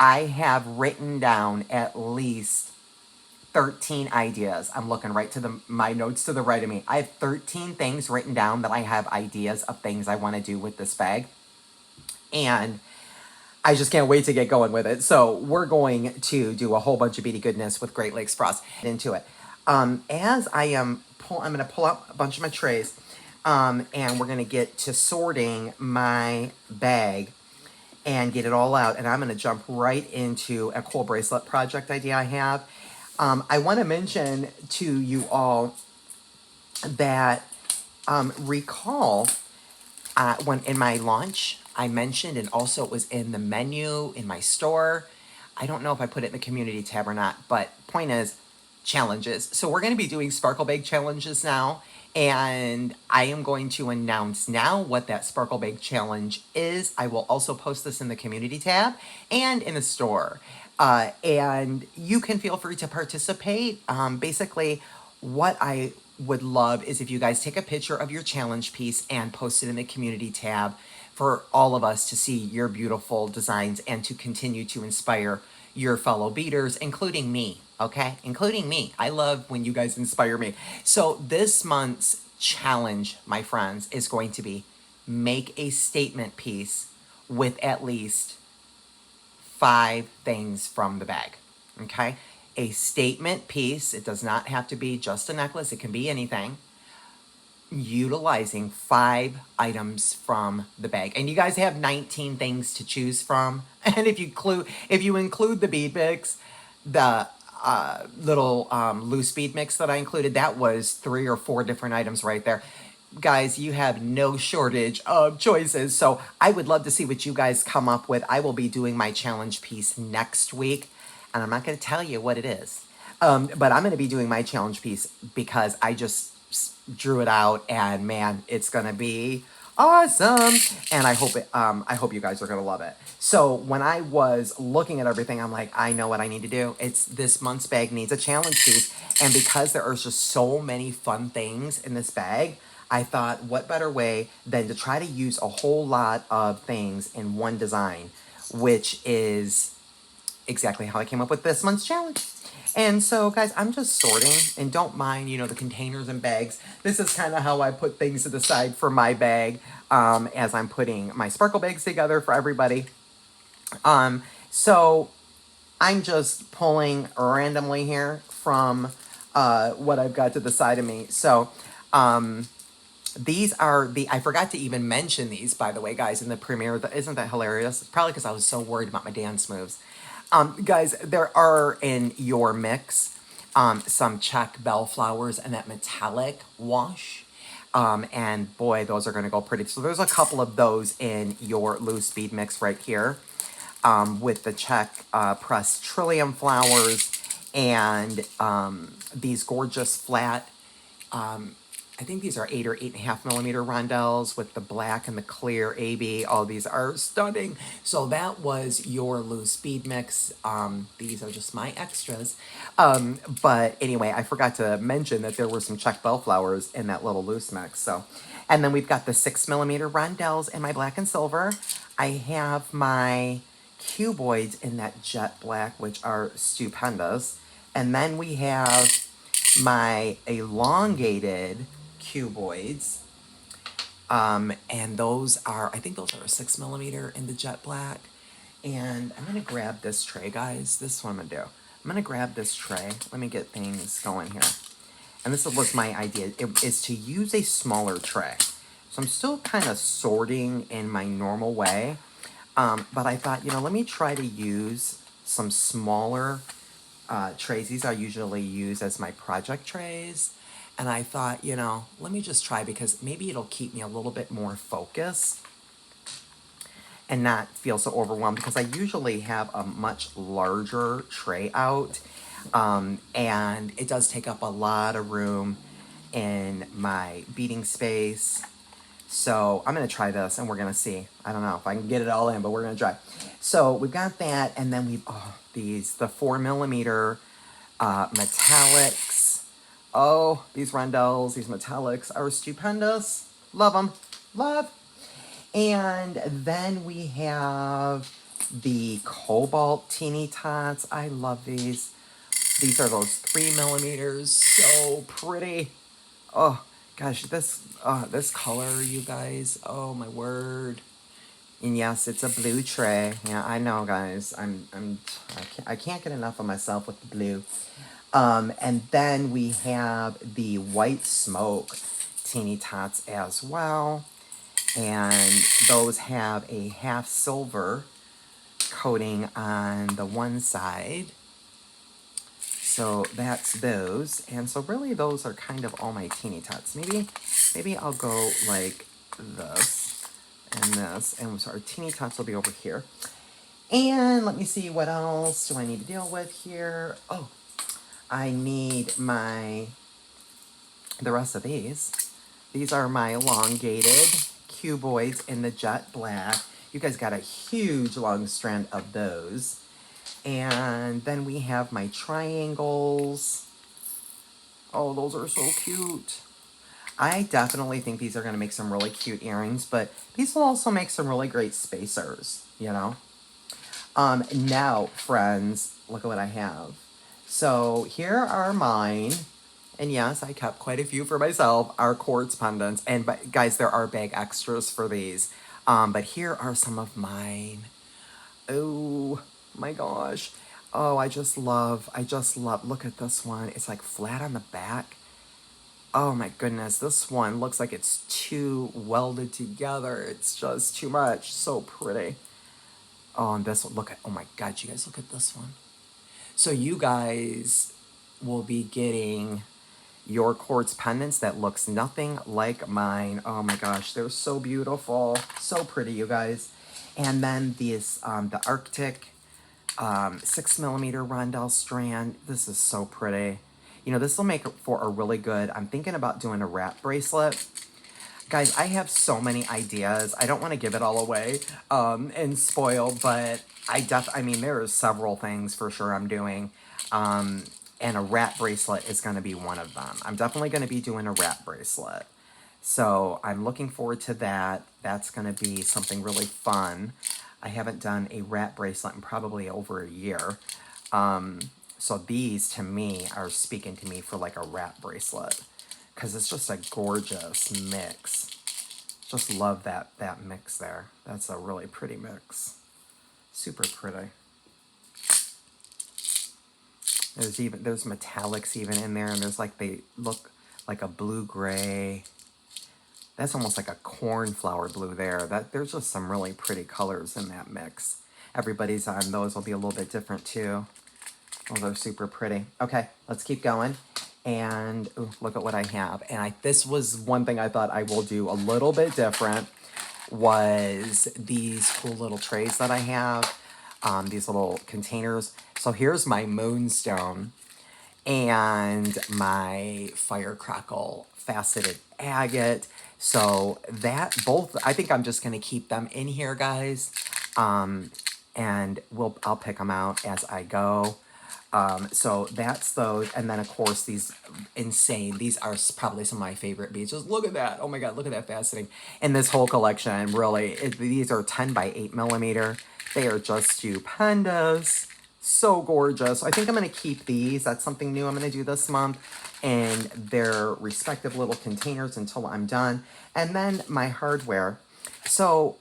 I have written down at least 13 ideas. I'm looking right to my notes to the right of me. I have 13 things written down that I have ideas of things I want to do with this bag. And I just can't wait to get going with it. So we're going to do a whole bunch of beady goodness with Great Lakes Frost into it. As I am I'm going to pull out a bunch of my trays, and we're going to get to sorting my bag and get it all out. And I'm going to jump right into a cool bracelet project idea I have. I want to mention to you all that recall when in my launch, I mentioned, and also it was in the menu in my store. I don't know if I put it in the community tab or not, but point is, challenges. So we're going to be doing Sparkle Bag challenges now, and I am going to announce now what that Sparkle Bag challenge is. I will also post this in the community tab and in the store. And you can feel free to participate. Basically, what I would love is if you guys take a picture of your challenge piece and post it in the community tab for all of us to see your beautiful designs and to continue to inspire your fellow beaders, including me, okay? Including me. I love when you guys inspire me. So this month's challenge, my friends, is going to be make a statement piece with at least 5 things from the bag, okay? A statement piece, it does not have to be just a necklace, it can be anything, utilizing 5 items from the bag. And you guys have 19 things to choose from. And if you include the bead mix, the little loose bead mix that I included, that was 3 or 4 different items right there. Guys, you have no shortage of choices. So I would love to see what you guys come up with. I will be doing my challenge piece next week, and I'm not going to tell you what it is. But I'm going to be doing my challenge piece because I just drew it out, and man, it's going to be awesome. And I hope you guys are going to love it. So when I was looking at everything, I'm like, I know what I need to do. It's this month's bag needs a challenge piece. And because there are just so many fun things in this bag, I thought, what better way than to try to use a whole lot of things in one design, which is exactly how I came up with this month's challenge. And so, guys, I'm just sorting, and don't mind, the containers and bags. This is kind of how I put things to the side for my bag, as I'm putting my sparkle bags together for everybody. So I'm just pulling randomly here from what I've got to the side of me. So, these are I forgot to even mention these, by the way, guys, in the premiere. Isn't that hilarious? It's probably because I was so worried about my dance moves. Guys, there are in your mix some Czech bellflowers and that metallic wash. And boy, those are going to go pretty. So there's a couple of those in your loose bead mix right here, with the Czech pressed trillium flowers and these gorgeous flat, I think these are 8 or 8.5 millimeter rondelles with the black and the clear AB. All these are stunning. So that was your loose bead mix. These are just my extras. But anyway, I forgot to mention that there were some Czech bellflowers in that little loose mix. So, and then we've got the 6 millimeter rondelles in my black and silver. I have my cuboids in that jet black, which are stupendous. And then we have my elongated cuboids, and those are, I think those are a 6 millimeter in the jet black. And I'm gonna grab this tray, guys. This is what I'm gonna do. I'm gonna grab this tray. Let me get things going here. And this was my idea, is to use a smaller tray. So I'm still kind of sorting in my normal way, but I thought, let me try to use some smaller trays. These I usually use as my project trays. And I thought, let me just try, because maybe it'll keep me a little bit more focused and not feel so overwhelmed, because I usually have a much larger tray out. And it does take up a lot of room in my beading space. So I'm going to try this, and we're going to see. I don't know if I can get it all in, but we're going to try. So we've got that, and then we've, the 4 millimeter metallics. Oh, these rondelles, these metallics are stupendous. Love them. Love. And then we have the cobalt teeny tots. I love these. These are those 3 millimeters. So pretty. Oh gosh, this color, you guys. Oh my word. And yes, it's a blue tray. Yeah, I know, guys. I can't get enough of myself with the blue. And then we have the white smoke teeny tots as well. And those have a half silver coating on the one side. So that's those. And so really those are kind of all my teeny tots. Maybe I'll go like this and this. And so our teeny tots will be over here. And let me see, what else do I need to deal with here? Oh, I need the rest of these. These are my elongated cuboids in the jet black. You guys got a huge long strand of those. And then we have my triangles. Oh, those are so cute. I definitely think these are going to make some really cute earrings, but these will also make some really great spacers, you know? Now, friends, look at what I have. So here are mine. And yes, I kept quite a few for myself, our quartz pendants. And but guys, there are bag extras for these. But here are some of mine. Oh my gosh. Oh, I just love, look at this one. It's like flat on the back. Oh my goodness, this one looks like it's too welded together. It's just too much. So pretty. Oh, and this one, oh my God, you guys look at this one. So you guys will be getting your quartz pendants that looks nothing like mine. Oh my gosh, they're so beautiful. So pretty, you guys. And then these, the Arctic 6 millimeter rondelle strand. This is so pretty. You know, this will make for a really good, I'm thinking about doing a wrap bracelet. Guys, I have so many ideas. I don't want to give it all away and spoil, but I mean, there are several things for sure I'm doing. And a wrap bracelet is going to be one of them. I'm definitely going to be doing a wrap bracelet. So I'm looking forward to that. That's going to be something really fun. I haven't done a wrap bracelet in probably over a year. So these, to me, are speaking to me for like a wrap bracelet. Because it's just a gorgeous mix. Just love that mix there. That's a really pretty mix. Super pretty. There's metallics even in there, and there's like, they look like a blue-gray. That's almost like a cornflower blue there. There's just some really pretty colors in that mix. Everybody's on those will be a little bit different too. Oh, they're super pretty. Okay, let's keep going. And ooh, look at what I have. And this was one thing I thought I will do a little bit different, was these cool little trays that I have, these little containers. So here's my moonstone and my fire crackle faceted agate. So that both, I think I'm just gonna keep them in here, guys. And I'll pick them out as I go. So that's those. And then of course these insane, these are probably some of my favorite beads. Just look at that. Oh my God, look at that faceting. And this whole collection, really, these are 10 by 8 millimeter. They are just stupendous. So gorgeous. I think I'm going to keep these. That's something new I'm going to do this month. And their respective little containers until I'm done. And then my hardware. So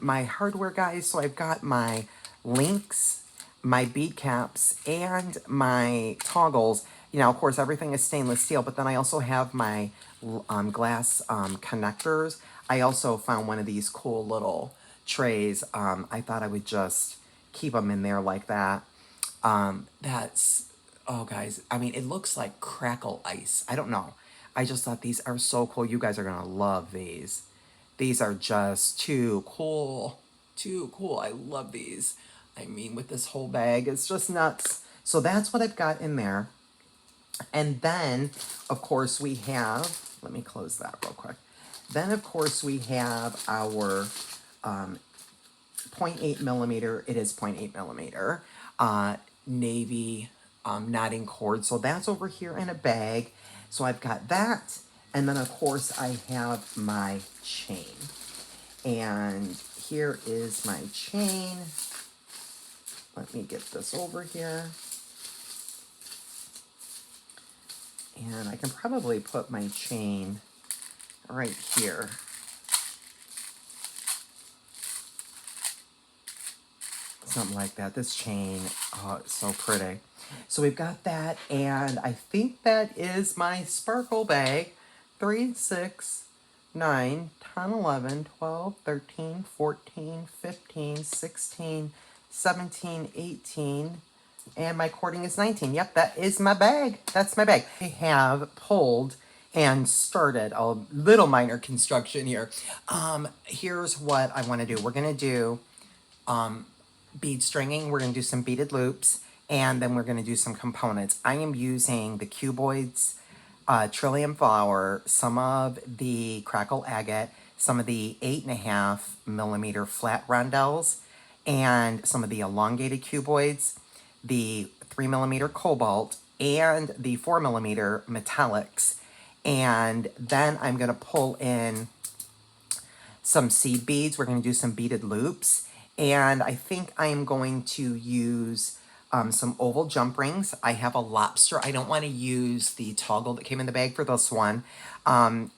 my hardware, guys, so I've got my links, my bead caps, and my toggles. You know, of course, everything is stainless steel, but then I also have my glass connectors. I also found one of these cool little trays. I thought I would just keep them in there like that. Oh guys, I mean, it looks like crackle ice. I don't know. I just thought these are so cool. You guys are gonna love these. These are just too cool. Too cool. I love these. I mean, with this whole bag, it's just nuts. So that's what I've got in there. And then, of course, we have, let me close that real quick. Then, of course, we have our 0.8 millimeter, it is 0.8 millimeter, navy knotting cord. So that's over here in a bag. So I've got that. And then, of course, I have my chain. And here is my chain. let me get this over here. And I can probably put my chain right here. Something like that. This chain, oh, it's so pretty. So we've got that, and I think that is my sparkle bag. 3, 6, 9, 10, 11, 12, 13, 14, 15, 16, 17, 18, and my cording is 19. Yep, that is my bag. That's my bag. I have pulled and started a little minor construction here. Here's what I want to do. We're going to do bead stringing. We're going to do some beaded loops, and then we're going to do some components. I am using the cuboids, trillium flower, some of the crackle agate, some of the 8.5mm flat rondelles, and some of the elongated cuboids, the 3mm cobalt, and the 4mm metallics. And then I'm going to pull in some seed beads. We're going to do some beaded loops. And I think I am going to use some oval jump rings. I have a lobster. I don't want to use the toggle that came in the bag for this one. I've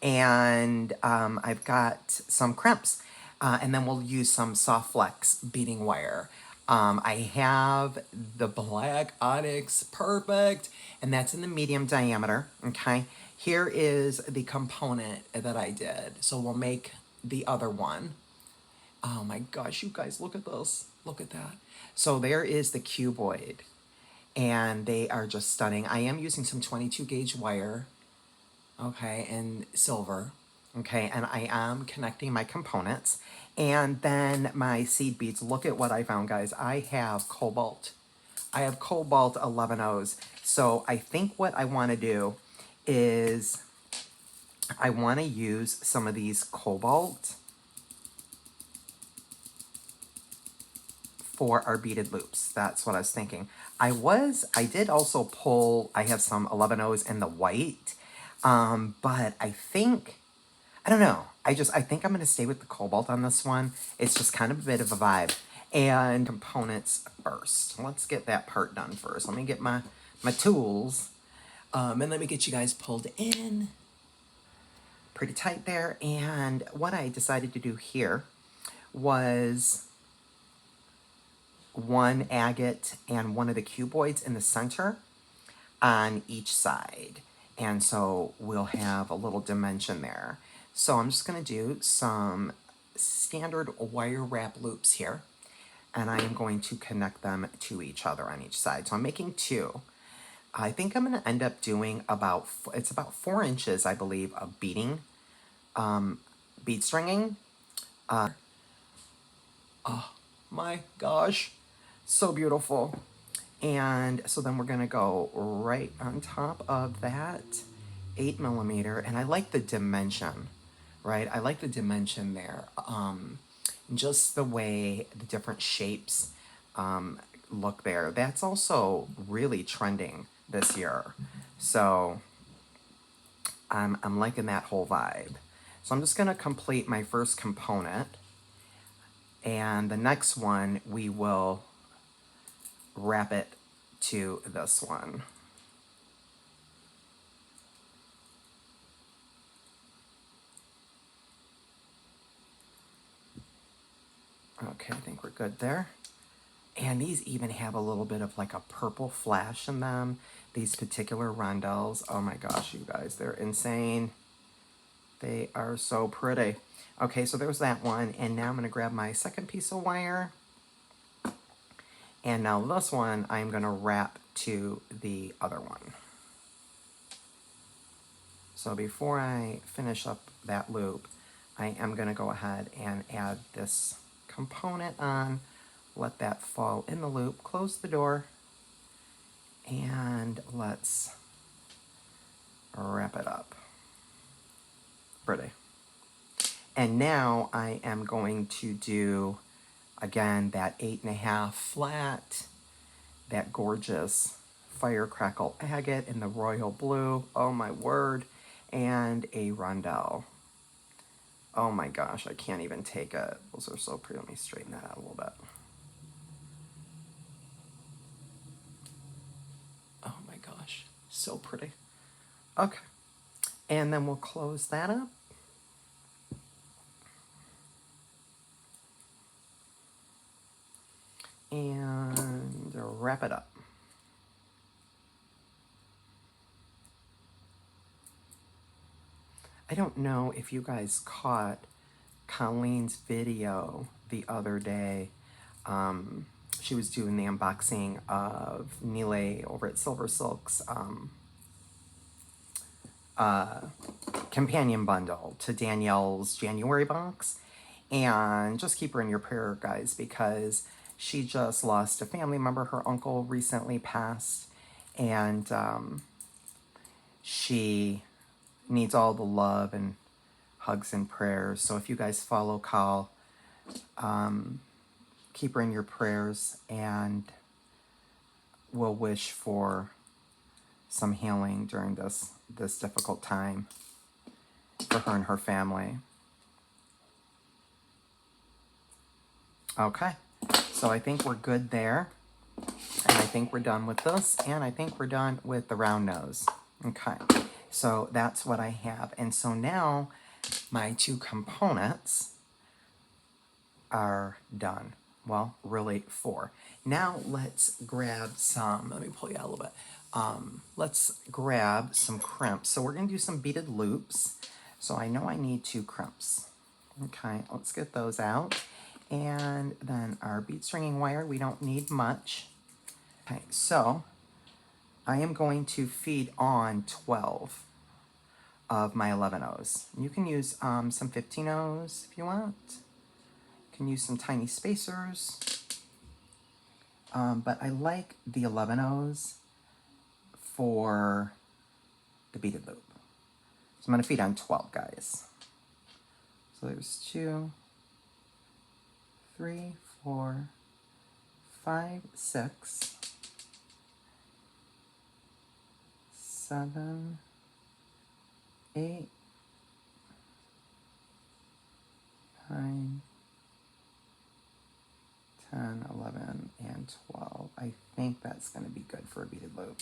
got some crimps. And then we'll use some soft flex beading wire. I have the black onyx, perfect, and that's in the medium diameter, okay? Here is the component that I did. So we'll make the other one. Oh my gosh, you guys, look at this. Look at that. So there is the cuboid, and they are just stunning. I am using some 22 gauge wire, okay, and silver, okay, and I am connecting my components. And then my seed beads, look at what I found, guys. I have cobalt. I have cobalt 11Os. So I think what I want to do is I want to use some of these cobalt for our beaded loops. That's what I was thinking. I did also pull, I have some 11Os in the white, but I think, I don't know. I think I'm going to stay with the cobalt on this one. It's just kind of a bit of a vibe. And components first. Let's get that part done first. Let me get my tools, and let me get you guys pulled in. Pretty tight there. And what I decided to do here was one agate and one of the cuboids in the center on each side. And so we'll have a little dimension there. So I'm just going to do some standard wire wrap loops here, and I am going to connect them to each other on each side. So I'm making 2. I think I'm going to end up doing about 4 inches, I believe, of beading, bead stringing. Oh my gosh, so beautiful. And so then we're going to go right on top of that 8mm, and I like the dimension, right? I like the dimension there. Just the way the different shapes look there. That's also really trending this year. So I'm liking that whole vibe. So I'm just going to complete my first component, and the next one we will wrap it to this one. Okay, I think we're good there. And these even have a little bit of like a purple flash in them. These particular rondelles, oh my gosh, you guys, they're insane. They are so pretty. Okay, so there's that one. And now I'm going to grab my second piece of wire. And now this one I'm going to wrap to the other one. So before I finish up that loop, I am going to go ahead and add this component on, let that fall in the loop, close the door, and let's wrap it up. Pretty. And now I am going to do, again, that 8.5 flat, that gorgeous fire crackle agate in the royal blue, oh my word, and a rondelle. Oh my gosh, I can't even take it. Those are so pretty. Let me straighten that out a little bit. So pretty. Okay. And then we'll close that up. And wrap it up. I don't know if you guys caught Colleen's video the other day. She was doing the unboxing of Nile over at Silver Silk's companion bundle to Danielle's January box. And just keep her in your prayer, guys, because she just lost a family member. Her uncle recently passed, and she needs all the love and hugs and prayers. So if you guys follow Cal, keep her in your prayers, and we'll wish for some healing during this difficult time for her and her family. Okay, so I think we're good there, and I think we're done with this, and I think we're done with the round nose. Okay, so that's what I have, and so now my two components are done. Well, really 4. Now let's grab some, let me pull you out a little bit. Let's grab some crimps. So we're gonna do some beaded loops. So I know I need 2 crimps. Okay, let's get those out. And then our bead stringing wire, we don't need much. Okay, so I am going to feed on 12 of my 11 O's. You can use some 15 O's if you want. You can use some tiny spacers. But I like the 11 O's for the beaded loop. So I'm going to feed on 12, guys. So there's 2, 3, 4, 5, 6, 7, 8, 9, 10, 11, and 12. I think that's going to be good for a beaded loop.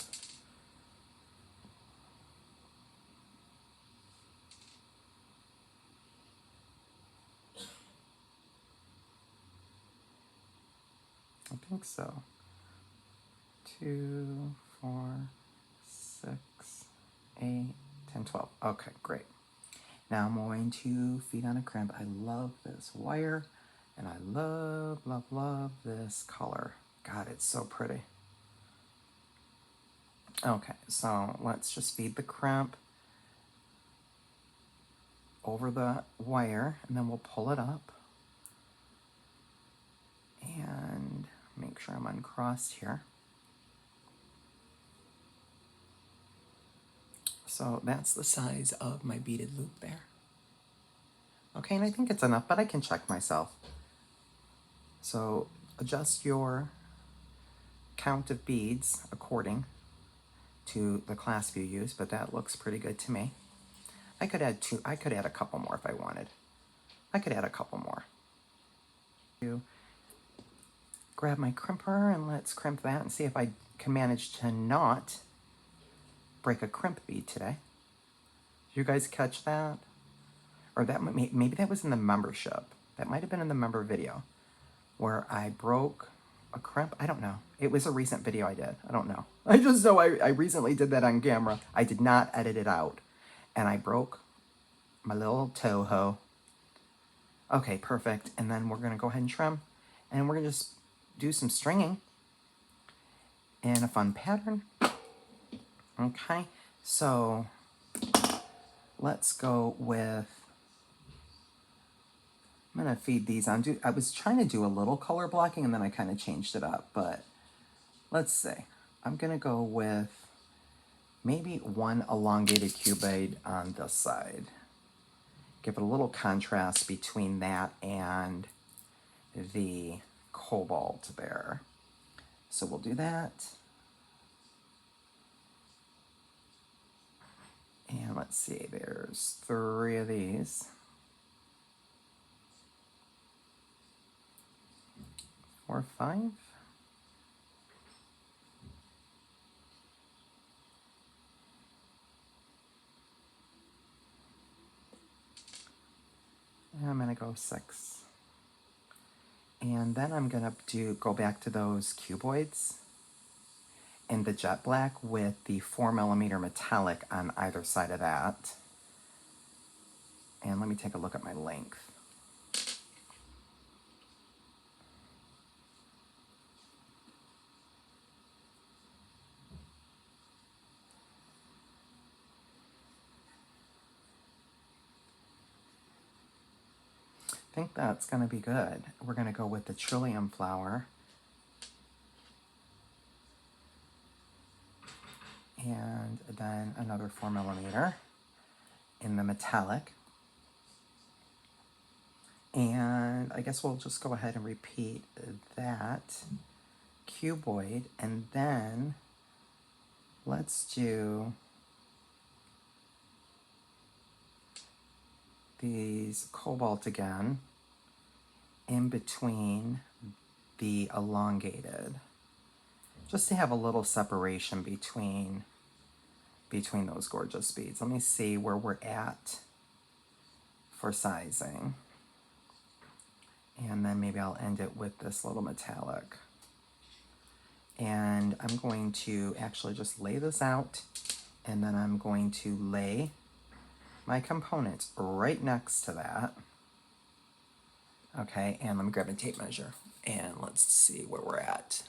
I think so. 2, 4, 6, 8, 10, 12. Okay, great. Now I'm going to feed on a crimp. I love this wire, and I love, love, love this color. God, it's so pretty. Okay, so let's just feed the crimp over the wire, and then we'll pull it up. And make sure I'm uncrossed here. So that's the size of my beaded loop there. Okay, and I think it's enough, but I can check myself. So adjust your count of beads according to the clasp you use, but that looks pretty good to me. I could add a couple more if I wanted. I could add a couple more. Grab my crimper and let's crimp that and see if I can manage to not break a crimp bead today. Did you guys catch that? Or that maybe that was in the membership. That might have been in the member video where I broke a crimp. I don't know. It was a recent video I did. I don't know. I just know I recently did that on camera. I did not edit it out. And I broke my little Toho. Okay, perfect. And then we're going to go ahead and trim. And we're going to just do some stringing in a fun pattern. Okay, so let's go with, I'm going to feed these on. I was trying to do a little color blocking and then I kind of changed it up, but let's see. I'm going to go with maybe 1 elongated cubade on this side. Give it a little contrast between that and the cobalt there. So we'll do that. And let's see, there's 3 of these. 4, 5. gonna go 6. And then I'm gonna go back to those cuboids in the jet black with the 4mm metallic on either side of that. And let me take a look at my length. I think that's going to be good. We're going to go with the trillium flower. And then another 4mm in the metallic. And I guess we'll just go ahead and repeat that cuboid, and then let's do these cobalt again in between the elongated, just to have a little separation between those gorgeous beads. Let me see where we're at for sizing. And then maybe I'll end it with this little metallic. And I'm going to actually just lay this out, and then I'm going to lay my components right next to that. Okay, and let me grab a tape measure, and let's see where we're at.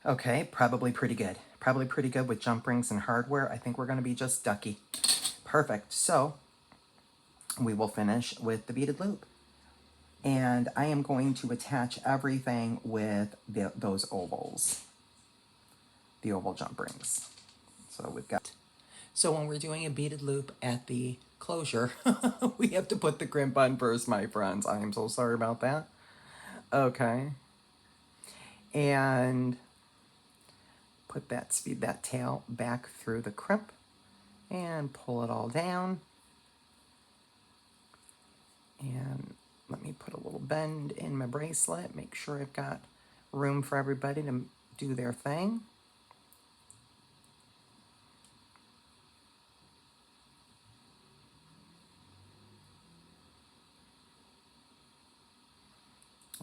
Okay, probably pretty good. Probably pretty good with jump rings and hardware. I think we're gonna be just ducky. Perfect, so we will finish with the beaded loop. And I am going to attach everything with those ovals, the oval jump rings. So we've got, so when we're doing a beaded loop at the closure, we have to put the crimp on first, my friends. I am so sorry about that. Okay. And feed that tail back through the crimp and pull it all down. And let me put a little bend in my bracelet, make sure I've got room for everybody to do their thing.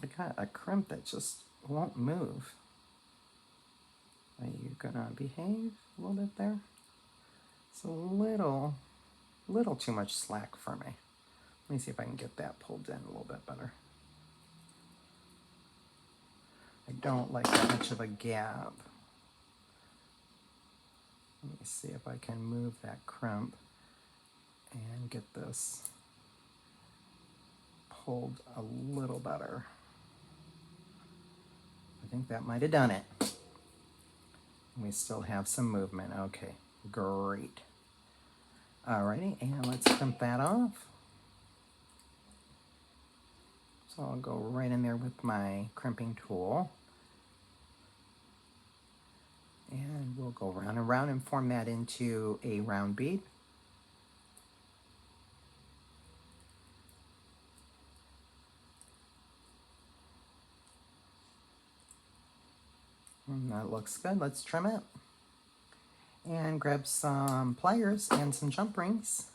I got a crimp that just won't move. Are you gonna behave a little bit there? It's a little too much slack for me. Let me see if I can get that pulled in a little bit better. I don't like that much of a gap. Let me see if I can move that crimp and get this pulled a little better. I think that might have done it. We still have some movement. Okay, great. Alrighty, and let's crimp that off. So I'll go right in there with my crimping tool. And we'll go round and round and form that into a round bead. And that looks good. Let's trim it. And grab some pliers and some jump rings.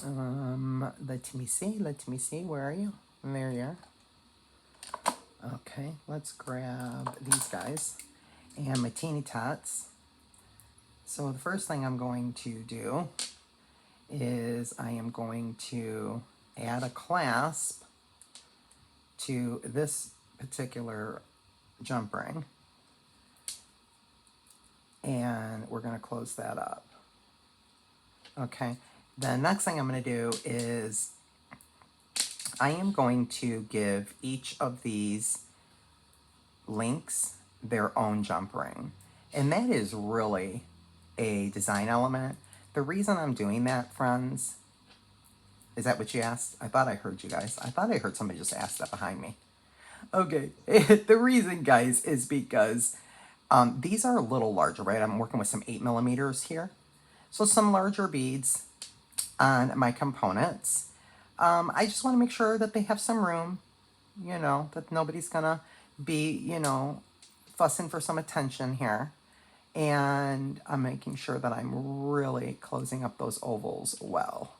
Let me see, where are you? There you are. Okay, let's grab these guys and my teeny tots. So the first thing I'm going to do is I am going to add a clasp to this particular jump ring, and we're going to close that up. Okay, the next thing I'm going to do is I am going to give each of these links their own jump ring, and that is really a design element. The reason I'm doing that, friends, is that what you asked? I thought I heard you guys. I thought I heard somebody just ask that behind me. Okay, the reason, guys, is because these are a little larger, right? I'm working with some 8mm here. So some larger beads on my components. I just want to make sure that they have some room, you know, that nobody's gonna be, you know, fussing for some attention here. And I'm making sure that I'm really closing up those ovals well.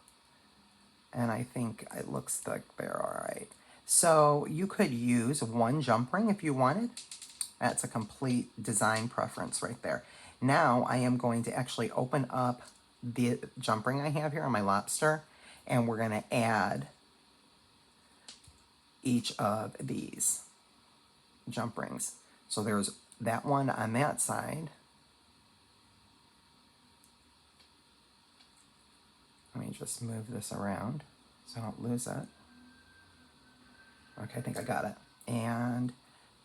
And I think it looks like they're all right. So you could use one jump ring if you wanted. That's a complete design preference right there. Now I am going to actually open up the jump ring I have here on my lobster, and we're gonna add each of these jump rings. So there's that one on that side. Let me just move this around so I don't lose it. Okay, I think I got it. And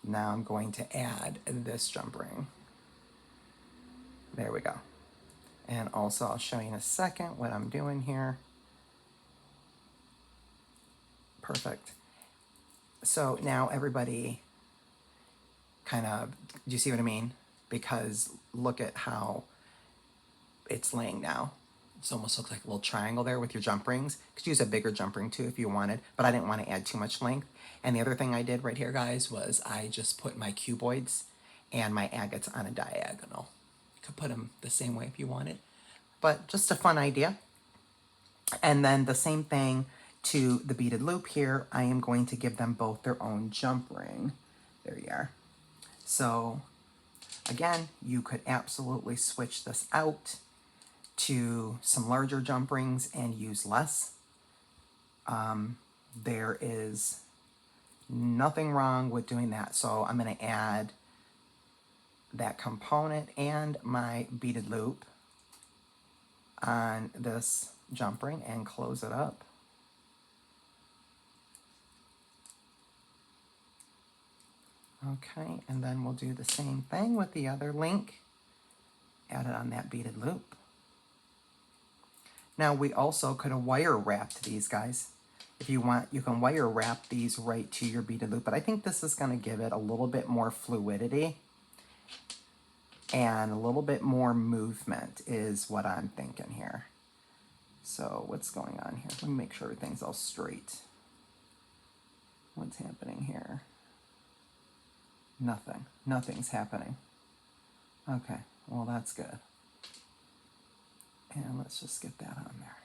now I'm going to add this jump ring. There we go. And also I'll show you in a second what I'm doing here. Perfect. So now everybody kind of, do you see what I mean? Because look at how it's laying now. It almost looks like a little triangle there with your jump rings. You could use a bigger jump ring too if you wanted, but I didn't want to add too much length. And the other thing I did right here, guys, was I just put my cuboids and my agates on a diagonal. You could put them the same way if you wanted, but just a fun idea. And then the same thing to the beaded loop here. I am going to give them both their own jump ring. There you are. So again, you could absolutely switch this out to some larger jump rings and use less. There is nothing wrong with doing that. So I'm going to add that component and my beaded loop on this jump ring and close it up. Okay, and then we'll do the same thing with the other link. Add it on that beaded loop. Now we also could have wire wrapped these guys. If you want, you can wire wrap these right to your beaded loop, but I think this is going to give it a little bit more fluidity and a little bit more movement is what I'm thinking here. So what's going on here? Let me make sure everything's all straight. What's happening here? Nothing. Nothing's happening. Okay, well that's good. And let's just get that on there.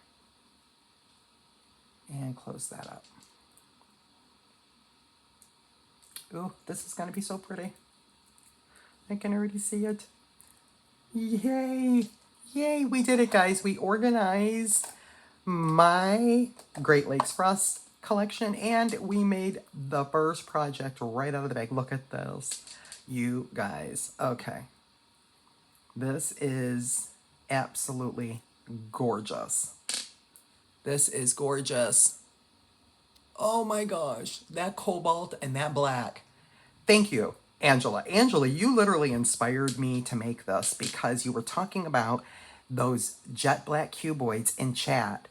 And close that up. Ooh, this is gonna be so pretty. I can already see it. Yay! Yay, we did it, guys. We organized my Great Lakes Frost collection and we made the first project right out of the bag. Look at this, you guys. Okay. This is absolutely gorgeous. This is gorgeous. Oh my gosh, that cobalt and that black. Thank you, Angela. Angela, you literally inspired me to make this because you were talking about those jet black cuboids in chat.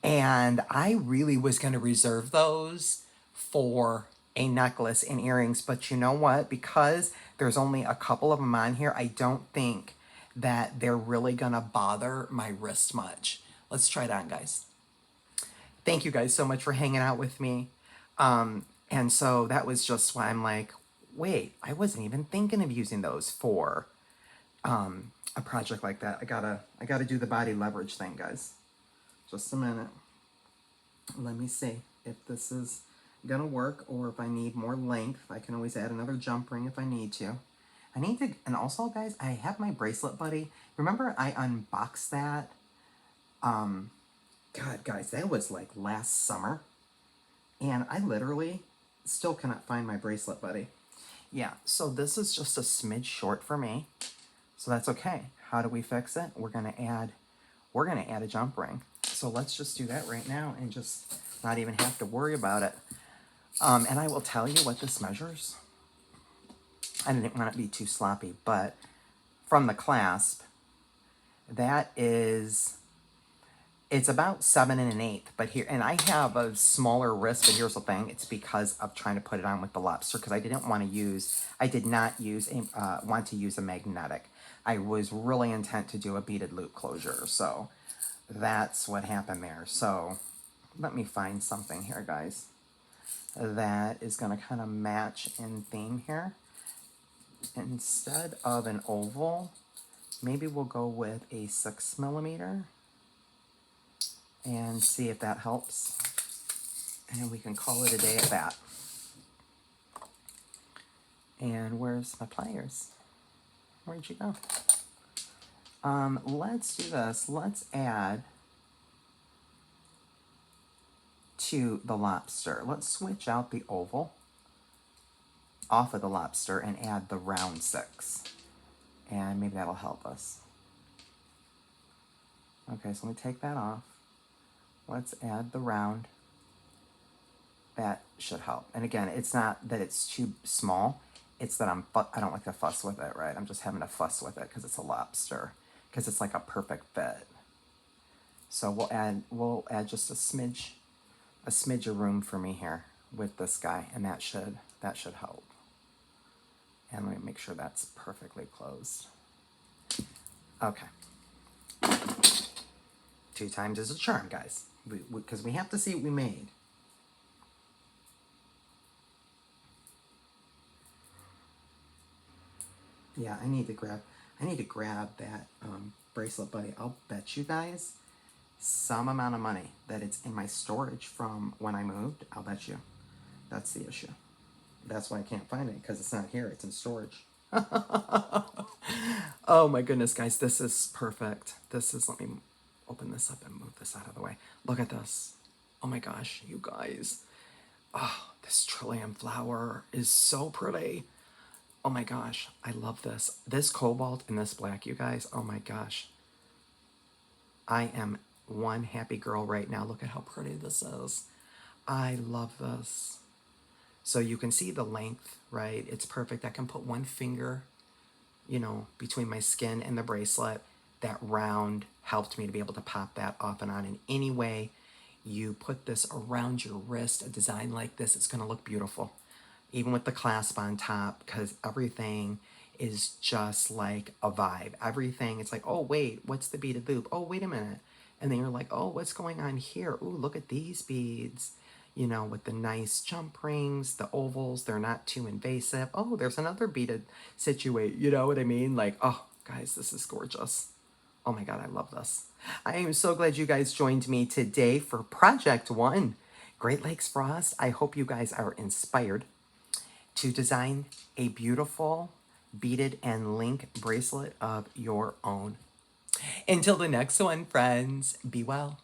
And I really was going to reserve those for a necklace and earrings. But you know what? Because there's only a couple of them on here, I don't think that they're really going to bother my wrist much. Let's try it on, guys. Thank you guys so much for hanging out with me. And so that was just why I'm like, wait, I wasn't even thinking of using those for a project like that. I gotta do the body leverage thing, guys. Just a minute. Let me see if this is gonna work or if I need more length. I can always add another jump ring if I need to. I need to, and also guys, I have my bracelet buddy. Remember I unboxed that? God, guys, that was like last summer. And I literally still cannot find my bracelet buddy. Yeah, so this is just a smidge short for me. So that's okay. How do we fix it? We're gonna add a jump ring. So let's just do that right now and just not even have to worry about it. And I will tell you what this measures. I didn't want it to be too sloppy, but from the clasp, that is, it's about 7 1/8, but here, and I have a smaller wrist, but here's the thing, it's because of trying to put it on with the lobster, because I did not want to use a magnetic. I was really intent to do a beaded loop closure, so that's what happened there. So let me find something here, guys, that is going to kind of match in theme here. Instead of an oval, Maybe we'll go with a 6mm and see if that helps. And we can call it a day at that. And where's my pliers? Where'd you go? Let's do this. Let's add to the lobster. Let's switch out the oval off of the lobster and add the round 6. And maybe that'll help us. Okay, so let me take that off. Let's add the round. That should help. And again, it's not that it's too small. It's that I don't like to fuss with it, right? I'm just having to fuss with it because it's a lobster. Because it's like a perfect fit. So we'll add just a smidge of room for me here with this guy, and that should help. And let me make sure that's perfectly closed. Okay. 2 times is a charm, guys. Because we have to see what we made. Yeah, I need to grab that bracelet, buddy. I'll bet you guys some amount of money that it's in my storage from when I moved. I'll bet you. That's the issue. That's why I can't find it, because it's not here. It's in storage. Oh my goodness, guys. This is perfect. Let me open this up and move this out of the way. Look at this. Oh my gosh, you guys. Oh, this trillium flower is so pretty. Oh my gosh, I love this. This cobalt and this black, you guys. Oh my gosh. I am one happy girl right now. Look at how pretty this is. I love this. So you can see the length, right? It's perfect. I can put one finger, between my skin and the bracelet. That round helped me to be able to pop that off and on in any way you put this around your wrist. A design like this, it's going to look beautiful. Even with the clasp on top, because everything is just like a vibe. Everything, it's like, oh, wait, what's the beaded loop? Oh, wait a minute. And then you're like, oh, what's going on here? Ooh, look at these beads, with the nice jump rings, the ovals, they're not too invasive. Oh, there's another beaded situate, you know what I mean? Like, oh, guys, this is gorgeous. Oh my God, I love this. I am so glad you guys joined me today for Project 1, Great Lakes Frost. I hope you guys are inspired to design a beautiful beaded and link bracelet of your own. Until the next one, friends, be well.